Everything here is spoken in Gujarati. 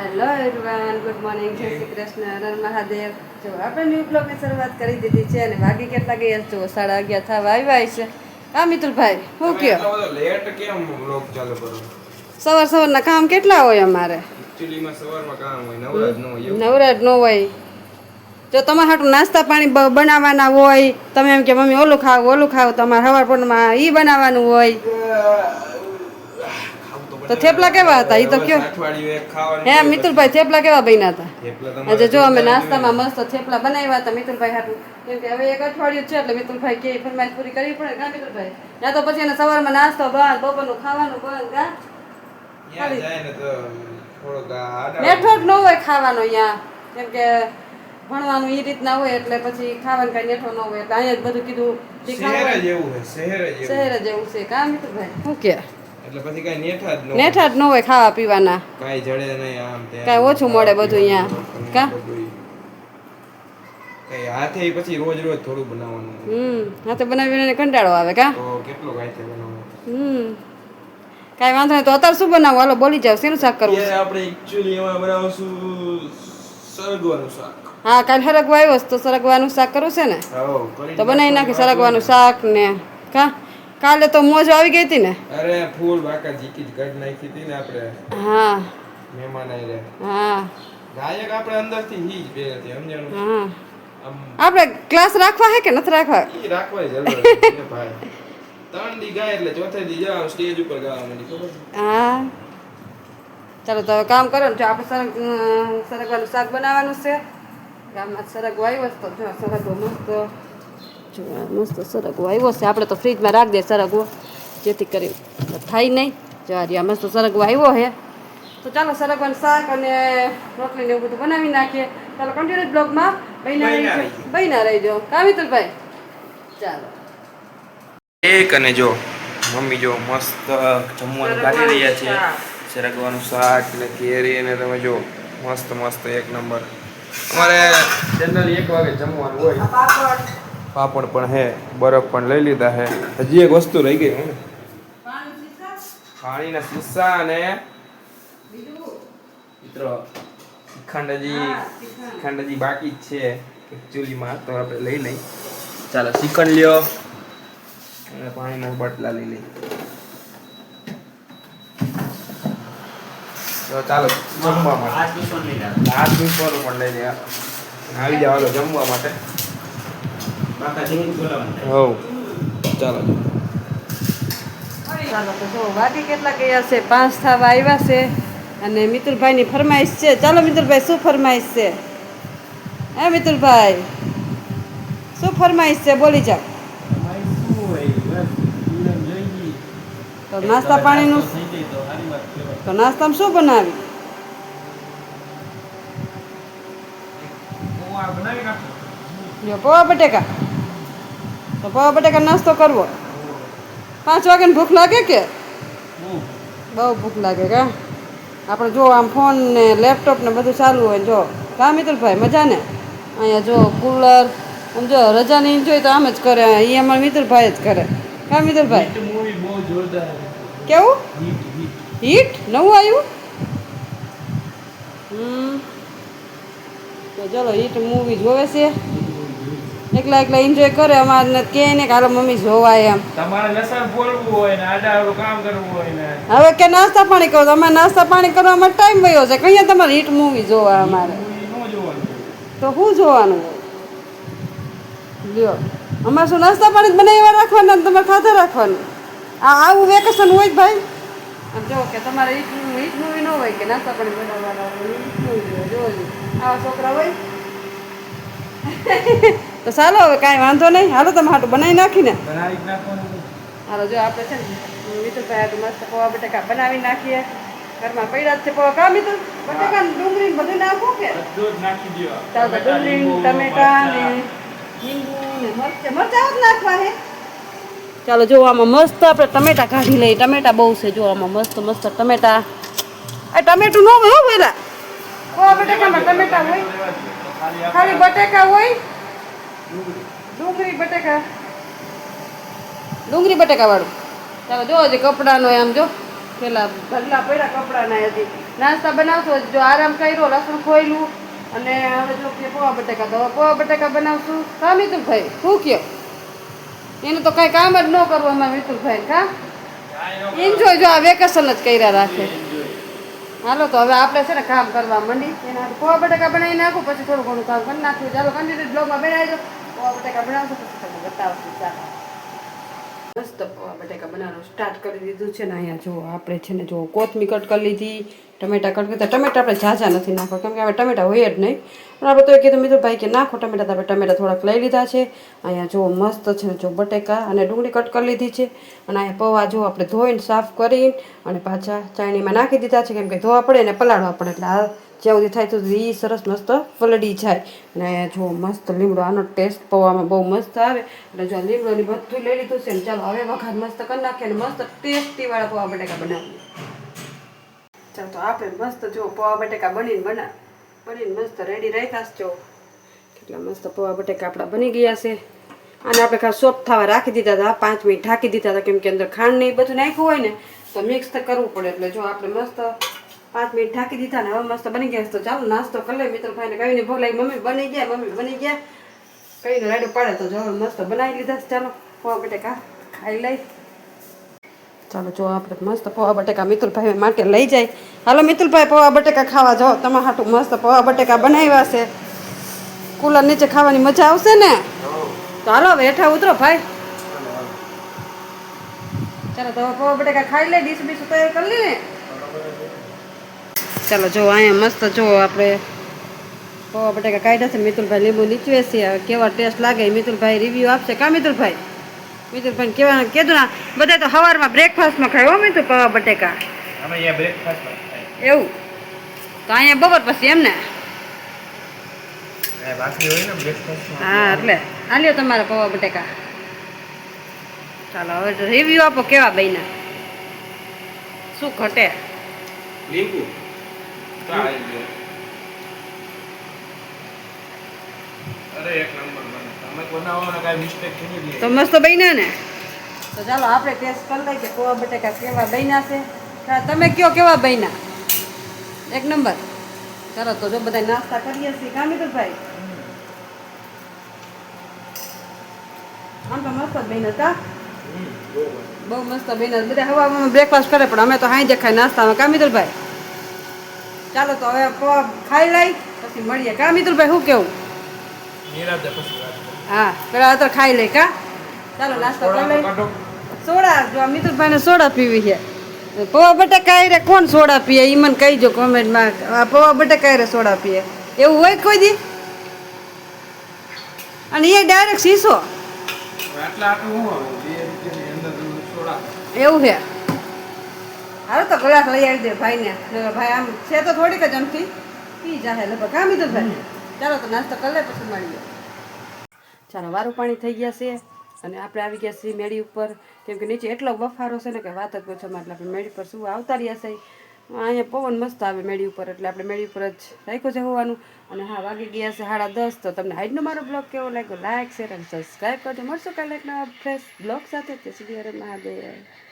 હેલો એવરીવન, ગુડ મોર્નિંગ, જય શ્રી કૃષ્ણ, હર મહાદેવ. જો આપણે ન્યૂ બ્લોગની શરૂઆત કરી દીધી છે અને વાગી કેટલા ગયા જો 11:30 થવા આવ્યા છે. હા મિતુલભાઈ, શું કયો લેટ કેમ બ્લોગ ચાલુ કરો? સવારના કામ કેટલા હોય અમારે? એકચ્યુઅલીમાં સવારમાં કામ હોય, નવરાજ ન હોય. નવરાજ ન હોય. જો તમારે હાટું નાસ્તા પાણી બનાવવાના હોય, તમે એમ કે મમ્મી ઓલું ખાવ તમારે સવાર પરમાં ઈ બનાવવાનું હોય. તો થેપલા કેવા હતા એ તો કયો? હે મિતુલભાઈ, થેપલા કેવા બન્યા હતા? આજે જો અમે નાસ્તામાં મસ્ત થેપલા બનાવ્યા હતા મિતુલભાઈ હાટું. કેમ કે હવે એક અઠવાડિયું છે એટલે મિતુલભાઈ કે ફરમાઈશ પૂરી કરવી પડે કા મિતુલભાઈ? ત્યાં તો પછી એને સવારમાં નાસ્તો બંધ, બપોરનું ખાવાનું બંધ કા? મેઠો જ ન હોય ખાવાનો અહીંયા, કેમ કે ભણવાનું એ રીતના હોય એટલે પછી ખાવાનું કઈ નેઠો ન હોય એટલે અહીંયા જ બધું કીધું શહેર જેવું છે કા મિતુલભાઈ? શું કે એટલે પછી કઈ નેઠા જ ન હોય ખાવા પીવાના, કઈ જડે નહીં, આમ કઈ ઓછું મળે બધું અહીંયા કા? કઈ હાથે પછી રોજ થોડું બનાવવાનું. હાથે બનાવીને કંટાળો આવે કા? તો કેટલો હાથે બનાવવાનું. કાઈ વાંધો નહીં. તો અત્યારે શું બનાવવું? હાલો બોલી જાવ, શેનું શાક કરવું? આપણે એકચ્યુઅલી એમાં બનાવશું સરગવાનું શાક. હા, કાલ સરગવા આવ્યો તો સરગવાનું શાક કરવું છે ને? તો બનાવી નાખી સરગવાનું શાક ને કા? કાલે તો મોજો આવી ગઈ હતી ને? અરે ફૂલ વાકા જીકી જ કાઢ નાખી હતી ને આપણે. હા, મહેમાન આઈ રે. હા, ગાયક આપણે અંદરથી હી જ બે હતી, સમજણું? હા. આપણે ક્લાસ રાખવા હે કે નથી રાખવા? ઈ રાખવા જરૂર છે ભાઈ. 3 દી ગાય એટલે ચોથે દી જાવ સ્ટેજ ઉપર ગાવા માંડી, ખબર છે? હા, ચાલો તો હવે કામ કરો ને. જો આપણે સરગવાનું શાક બનાવવાનું છે. ગામમાં સરગવો આવ્યો તો જો સરગવો મસ્ત, જો મસ્ત સરગવો આવ્યો છે. આપણે તો ફ્રીજમાં રાખી દે સરગવો, જેથી કરી થાય નહીં. જો આ મસ્ત સરગવો આવ્યો છે. તો ચાલો સરગવાનું શાક અને રોટલીને એવું બધું બનાવી નાખીએ. ચાલો કન્ટિન્યુ બ્લોગમાં બહીના રહીજો કા મિતુલભાઈ? ચાલો. એક અને જો મમ્મી જો મસ્ત જમવાનું કાઢી રહ્યા છે. સરગવાનું શાક ને કેરી અને તમે જો મસ્ત મસ્ત એક નંબર. અમારે જનરલી 1 વાગે જમવાનું હોય. પાપડ પણ હે, બરફ પણ લઈ લીધા હે. હજી એક વસ્તુ રહી ગઈ, હું પાણીના શીશા અને મિત્રો શ્રીખંડ હજી બાકી જ છે એકચ્યુઅલીમાં, તો આપણે લઈ લઈ. ચાલો શ્રીખંડ લ્યો અને પાણીના બટલા લઈ લઈ. તો ચાલો જમવા માટે હાથ મીઠવાનું પણ લઈ લે. આવી જાવ જમવા માટે. હવ ચાલો ચાલો તો જો વાગી કેટલા ગયા છે? 5 થવા આવ્યા છે અને મિતુલભાઈની ફરમાઈશ છે. ચાલો મિતુલભાઈ, શું ફરમાઈશ છે? હે મિતુલભાઈ, શું ફરમાઈશ છે? બોલી જાઓ. તો નાસ્તા પાણીનું તો નાસ્તામાં શું બનાવી? જો પૌવા બટેકા. તો પૌવા બટેકા નાસ્તો કરવો? 5 વાગ્યાની ભૂખ લાગે કે? બહુ ભૂખ લાગે કા? આપણે જો આમ ફોન ને લેપટોપ ને બધું ચાલુ હોય. જો કા મિતુલભાઈ, મજા ને? અહીંયા જો કુલર, આમ જો રજાની એન્જોય તો આમ જ કરે. એ અમારા મિતુલભાઈ જ કરે કા મિતુલભાઈ? કેવું હિટ નવું આવ્યું? તો ચલો હિટ મૂવી જોવે છે. એકલા એન્જોય કરે. અમારે કે ને કે હાલો મમ્મી જોવાય એમ. તમારે લસણ બોલવું હોય ને આડાવડું કામ કરવું હોય ને હવે કે નાસ્તા પાણી કરો. અમારે નાસ્તા પાણી કરવા અમારે ટાઈમ વયો છે. કહીએ તમારે હિટ મૂવી જોવા અમારે તો શું જોવાનું હોય? લ્યો, અમારે શું નાસ્તા પાણી બનાવ્યા રાખવાના, તમારે ખાધા રાખવાનું. આવું વેકેશન હોય ભાઈ. આમ જો કે તમારે હિટ મૂવી ન હોય કે નાસ્તા પાણી બનાવવાના હોય. જોજો આવા છોકરા હોય. તો ચાલો હવે કાંઈ વાંધો નહીં. હાલો તમે હાટું બનાવી નાખીને. હાલો જો આપણે છે ને મિતુલભાઈ હાટું મસ્ત પૌવા બટેકા બનાવી નાખીએ. ઘરમાં પડ્યા જ છે પૌવા કા મિતુલ? બટેકા ને ડુંગળી બધું નાખો કે? ચાલો તો ડુંગળી, ટમેટા ને લીંબુ ને મરચાં જ નાખવા હે. ચાલો જો આમાં મસ્ત આપણે ટમેટા કાઢી લઈએ. ટમેટા બહુ છે જો આમાં મસ્ત મસ્ત ટમેટા. આ ટમેટું ન હોય હો પેલા પૌવા બટેકામાં ટમેટા હોય, ખાલી બટેકા હોય. ડુંગળી બટેકા વાળું. ચાલો જો હજી કપડાનો આમ જો પેલા ઢગલા પડ્યા કપડાના હજી. નાસ્તા બનાવશો જો આરામ કર્યો લસણ ખોયલું અને હવે જો કે પોવા બટેકા તો પોવા બટેકા બનાવશું કા મિતુલભાઈ શું કયો એનું તો કાંઈ કામ જ ન કરવું અમારે મિતુલભાઈ કા એન્જોય જો આ વેકેશન જ કર્યા રાખે હાલો તો હવે આપણે છે ને કામ કરવા માંડી એના પોવા બટેકા બનાવી નાખું પછી થોડું ઘણું કામ કરી નાખ્યું ચાલો કન્ટિન્યુ બ્લોગમાં બનાવી દો પોવા બટેકા બનાવશું પછી તમને બતાવશું ચાલો મસ્ત પોવા બટેકા બનાવવાનું સ્ટાર્ટ કરી દીધું છે ને અહીંયા જો આપણે છે ને જો કોથમી કટ કરી લીધી ટમેટા કટ કરતા ટમેટા આપણે ઝાઝા નથી નાખવા કેમ કે હવે ટમેટા હોય જ નહીં પણ આપણે તો એ કીધું મિતુલભાઈ કે નાખો ટમેટા તો આપણે ટમેટા થોડાક લઈ લીધા છે અહીંયા જો મસ્ત છે ને જો બટેકા અને ડુંગળી કટ કરી લીધી છે અને અહીંયા પૌવા જો આપણે ધોઈને સાફ કરીને અને પાછા ચાયણીમાં નાખી દીધા છે કેમ કે ધોવા પડે ને પલાળવા પડે એટલે આ જ્યાં સુધી થાય તો એ સરસ મસ્ત પલળી જાય અને અહીંયા જો મસ્ત લીમડો આનો ટેસ્ટ પૌવામાં બહુ મસ્ત આવે એટલે જો લીમડોની બધું લઈ લીધું છે ને ચાલો હવે વઘાર મસ્ત કરી નાખીએ અને મસ્ત ટેસ્ટીવાળા પૌવા બટેકા બનાવીએ ચાલો તો આપણે મસ્ત જો પૌવા બટેકા બનીને મસ્ત રેડી રાખ્યા જો કેટલા મસ્ત પૌવા બટેકા આપણા બની ગયા છે અને આપણે ખાસ સોફ્ટ થવા રાખી દીધા હતા 5 મિનિટ ઢાંકી દીધા હતા કેમ કે અંદર ખાંડ ને બધું નાખ્યું હોય ને તો મિક્સ કરવું પડે એટલે જો આપણે મસ્ત 5 મિનિટ ઢાંકી દીધા ને હવે મસ્ત બની ગયા તો ચાલો નાસ્તો કરી લે મિત્રભાઈને કહીને ભૂખ લાગી મમ્મી બની ગયા કહીને રાડું પાડે તો જો મસ્ત બનાવી લીધા છે ચાલો પૌવા બટેકા ખાઈ લઈ ચાલો જો આપણે મસ્ત પૌવા બટેકા મિતુલભાઈ માટે લઈ જાય હાલો મિતુલભાઈ પૌવા બટેકા ખાવા જાઓ તમારા હાટું મસ્ત પૌવા બટેકા બનાવ્યા છે કુલર નીચે ખાવાની મજા આવશે ને તો હાલો હવે હેઠા ઉતરો ભાઈ ચાલો તો પૌવા બટેકા ખાઈ લે ડીશ બીશ તૈયાર કરી લે ને ચાલો જો અહીંયા મસ્ત જો આપણે પૌવા બટેકા કાઢ્યા છે મિતુલભાઈ લીંબુ નીચવે છે હવે કેવા ટેસ્ટ લાગે મિતુલભાઈ રિવ્યુ આપશે કા મિતુલભાઈ કેવા કીધું ના બધા તો સવારમાં બ્રેકફાસ્ટમાં ખાય હો મિતુ પૌવા બટેકા એવું તો અહીંયા બપોર પછી એમ ને હા એટલે આલ્યો તમારા પૌવા બટેકા ચાલો હવે રિવ્યુ આપો કેવા બન્યા શું ઘટે લીંબુ અરે એક નંબર બને તમે બનાવવાનો કાઈ મિસ્ટેક થઈ તો મસ્ત બન્યા ને તો ચાલો આપણે ટેસ્ટ કરી લઈએ કે પૌવા બટેકા કેવા બન્યા છે તમે કયો કેવા બન્યા એક નંબર ચાલો તો જો બધા નાસ્તા કરીએ છીએ કા મિતુલભાઈ આમ તો મસ્ત જ બન્યા કા બહુ મસ્ત બન્યા બધા હવામાં બ્રેકફાસ્ટ કરે પણ અમે તો હાઈ દેખાય નાસ્તામાં કા મિતુલભાઈ ચાલો તો હવે પૌવા ખાઈ લઈ પછી મળીએ કા મિતુલભાઈ શું કેવું હા પેલા અત્યારે ખાઈ લે કા ચાલો નાસ્તો કરી લઈ સોડા જો મિતુલભાઈને સોડા પીવી છે પૌવા બટેકા રે કોણ સોડા પીએ એ મને કહીજો કોમેન્ટમાં આ પૌવા બટેકા રે સોડા પીએ એવું હોય કોઈ દી અને એ ડાયરેક્ટ શીશો એવું છે હાલો તો ગ્લાસ લઈ આવી દે ભાઈને ભાઈ આમ છે તો થોડીક જ આમથી પી જાય લગભગ કા મિતુલભાઈ ચાલો તો નાસ્તો કરી લે પછી મળીએ ચાલો વારું પાણી થઈ ગયા છે અને આપણે આવી ગયા છીએ મેળી ઉપર કેમ કે નીચે એટલો બફારો છે ને કે વાત જ પૂછવામાં એટલે આપણે મેળી પર શું આવતા રહ્યા છે અહીંયા પવન મસ્ત આવે મેળી ઉપર એટલે આપણે મેળી ઉપર જ રાખ્યું છે હોવાનું અને હા વાગી ગયા છે 10:30 તો તમને આજનો મારો બ્લોગ કેવો લાગ્યો લાઈક શેર અને સબસ્ક્રાઈબ કરજો મળશું કાલે એક નવા ફ્રેશ બ્લોગ સાથે તે સુધી હરે મહાદેવ